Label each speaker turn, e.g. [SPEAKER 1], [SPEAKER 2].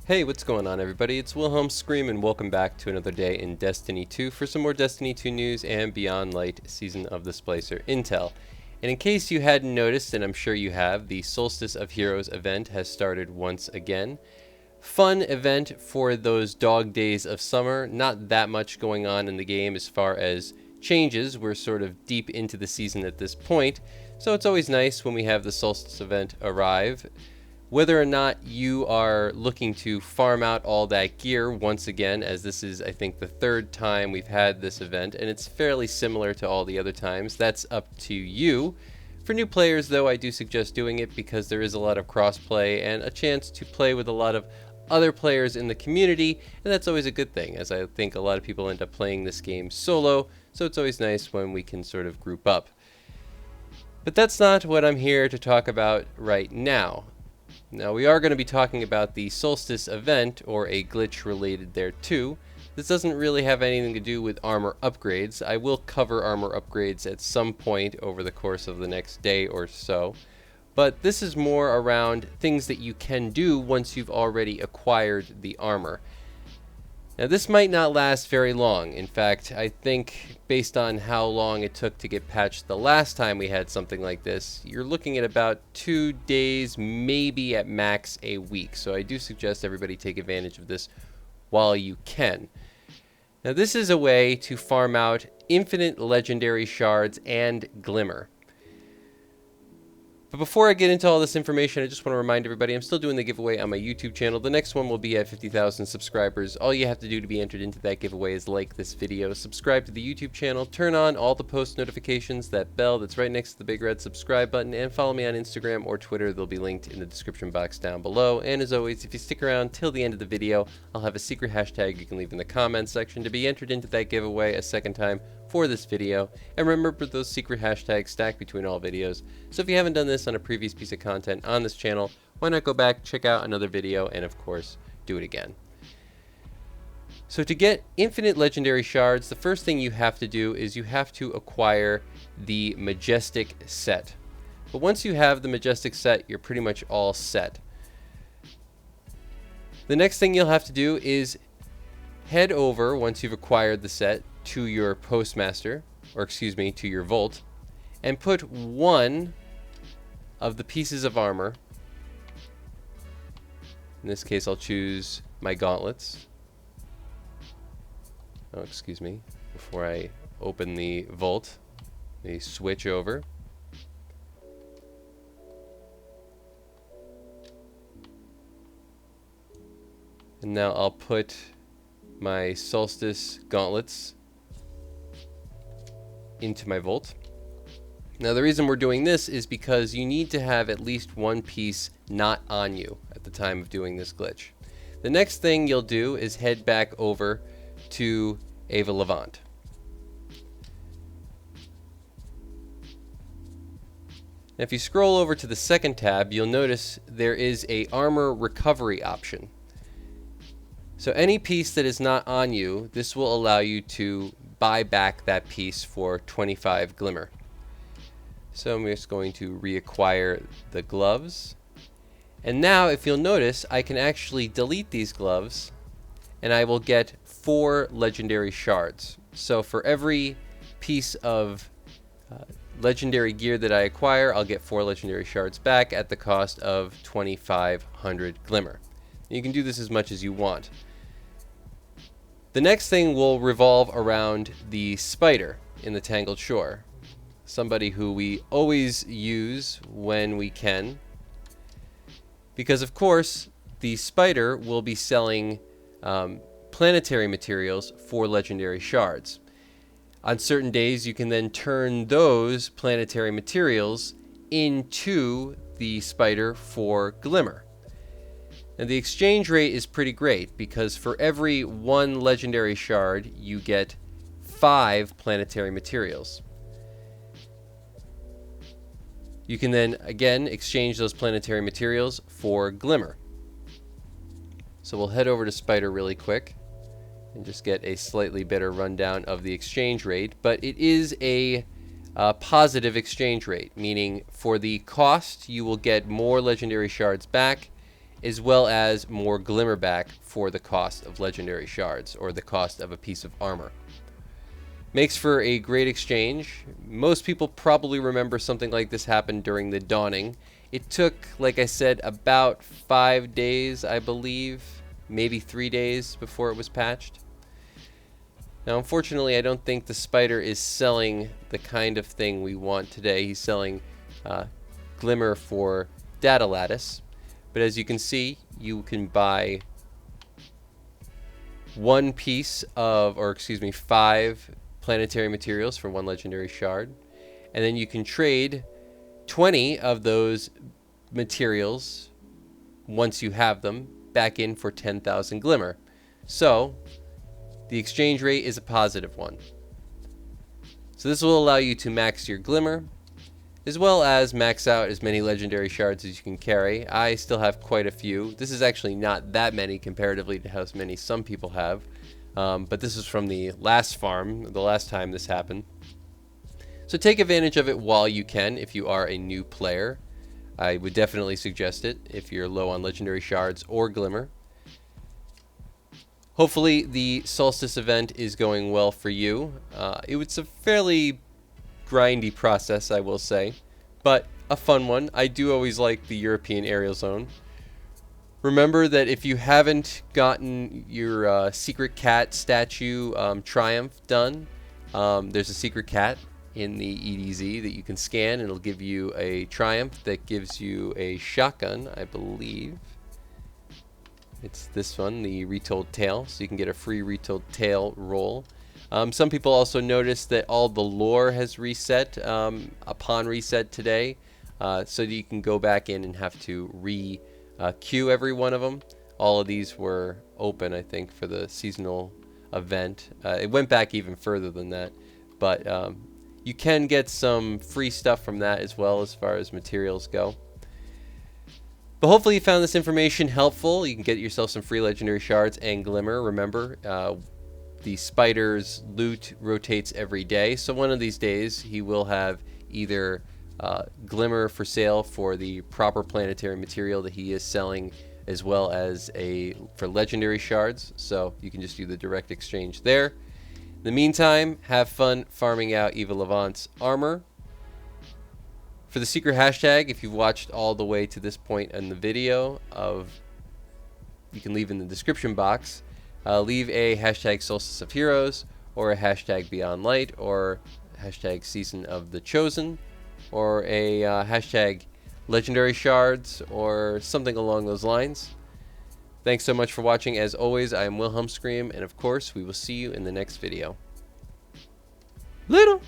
[SPEAKER 1] Hey, what's going on everybody? It's Wilhelm Scream and welcome back to another day in Destiny 2 for some more Destiny 2 news and Beyond Light Season of the Splicer intel. And in case you hadn't noticed, and I'm sure you have, the Solstice of Heroes event has started once again. Fun event for those dog days of summer. Not that much going on in the game as far as changes. We're sort of deep into the season at this point, so it's always nice when we have the Solstice event arrive. Whether or not you are looking to farm out all that gear once again, as this is, I think, the third time we've had this event, and it's fairly similar to all the other times, that's up to you. For new players, though, I do suggest doing it because there is a lot of crossplay and a chance to play with a lot of other players in the community, and that's always a good thing, as I think a lot of people end up playing this game solo, so it's always nice when we can sort of group up. But that's not what I'm here to talk about right now. Now, we are going to be talking about the Solstice event, or a glitch related thereto. This doesn't really have anything to do with armor upgrades. I will cover armor upgrades at some point over the course of the next day or so. But this is more around things that you can do once you've already acquired the armor. Now, this might not last very long. In fact, I think based on how long it took to get patched the last time we had something like this, you're looking at about 2 days, maybe at max a week. So I do suggest everybody take advantage of this while you can. Now, this is a way to farm out infinite legendary shards and glimmer. But before I get into all this information, I just want to remind everybody I'm still doing the giveaway on my YouTube channel. The next one will be at 50,000 subscribers. All you have to do to be entered into that giveaway is like this video, subscribe to the YouTube channel, turn on all the post notifications, that bell that's right next to the big red subscribe button, and follow me on Instagram or Twitter. They'll be linked in the description box down below. And as always, if you stick around till the end of the video, I'll have a secret hashtag you can leave in the comments section to be entered into that giveaway a second time for this video. And remember, those secret hashtags stack between all videos, so if you haven't done this on a previous piece of content on this channel, why not go back, check out another video, and of course do it again. So to get infinite legendary shards, the first thing you have to do is you have to acquire the Majestic set. But once you have the Majestic set, you're pretty much all set. The next thing you'll have to do is head over, once you've acquired the set, to your postmaster, or excuse me, to your vault, and put one of the pieces of armor. In this case, I'll choose my gauntlets. Oh, excuse me. Before I open the vault, they switch over. And now I'll put my Solstice gauntlets into my vault. Now, the reason we're doing this is because you need to have at least one piece not on you at the time of doing this glitch. The next thing you'll do is head back over to Ava Levant. Now, if you scroll over to the second tab, you'll notice there is a armor recovery option. So any piece that is not on you, this will allow you to buy back that piece for 25 glimmer. So I'm just going to reacquire the gloves. And now, if you'll notice, I can actually delete these gloves and I will get 4 legendary shards. So for every piece of legendary gear that I acquire, I'll get 4 legendary shards back at the cost of 2,500 glimmer. You can do this as much as you want. The next thing will revolve around the spider in the Tangled Shore. Somebody who we always use when we can. Because of course, the spider will be selling planetary materials for legendary shards. On certain days, you can then turn those planetary materials into the spider for glimmer. And the exchange rate is pretty great because for every 1 legendary shard, you get 5 planetary materials. You can then, again, exchange those planetary materials for glimmer. So we'll head over to Spider really quick and just get a slightly better rundown of the exchange rate. But it is a positive exchange rate, meaning for the cost, you will get more legendary shards back, as well as more glimmer back for the cost of legendary shards, or the cost of a piece of armor. Makes for a great exchange. Most people probably remember something like this happened during the Dawning. It took, like I said, about 5 days, I believe, maybe 3 days before it was patched. Now, unfortunately, I don't think the Spider is selling the kind of thing we want today. He's selling Glimmer for Data Lattice. But as you can see, you can buy 5 planetary materials for 1 legendary shard. And then you can trade 20 of those materials, once you have them, back in for 10,000 Glimmer. So the exchange rate is a positive one. So this will allow you to max your Glimmer, as well as max out as many legendary shards as you can carry. I still have quite a few. This is actually not that many comparatively to how many some people have. But this is from the last farm, the last time this happened. So take advantage of it while you can if you are a new player. I would definitely suggest it if you're low on legendary shards or Glimmer. Hopefully the Solstice event is going well for you. It was a fairly grindy process, I will say, but a fun one. I do always like the European aerial zone. Remember that if you haven't gotten your secret cat statue triumph done, there's a secret cat in the EDZ that you can scan, and it'll give you a triumph that gives you a shotgun, I believe. It's this one, the Retold Tale, so you can get a free Retold Tale roll. Some people also noticed that all the lore has reset upon reset today, so that you can go back in and have to queue every one of them. All of these were open, I think, for the seasonal event. It went back even further than that, but you can get some free stuff from that as well as far as materials go. But hopefully you found this information helpful. You can get yourself some free legendary shards and Glimmer. Remember, the Spider's loot rotates every day, so one of these days he will have either Glimmer for sale for the proper planetary material that he is selling, as well as for legendary shards, so you can just do the direct exchange there. In the meantime, have fun farming out Eva Levant's armor. For the secret hashtag, if you've watched all the way to this point in the video, you can leave in the description box. Leave a hashtag Solstice of Heroes, or a hashtag Beyond Light, or hashtag Season of the Chosen, or a hashtag Legendary Shards, or something along those lines. Thanks so much for watching. As always, I am Wilhelm Scream, and of course, we will see you in the next video. Later!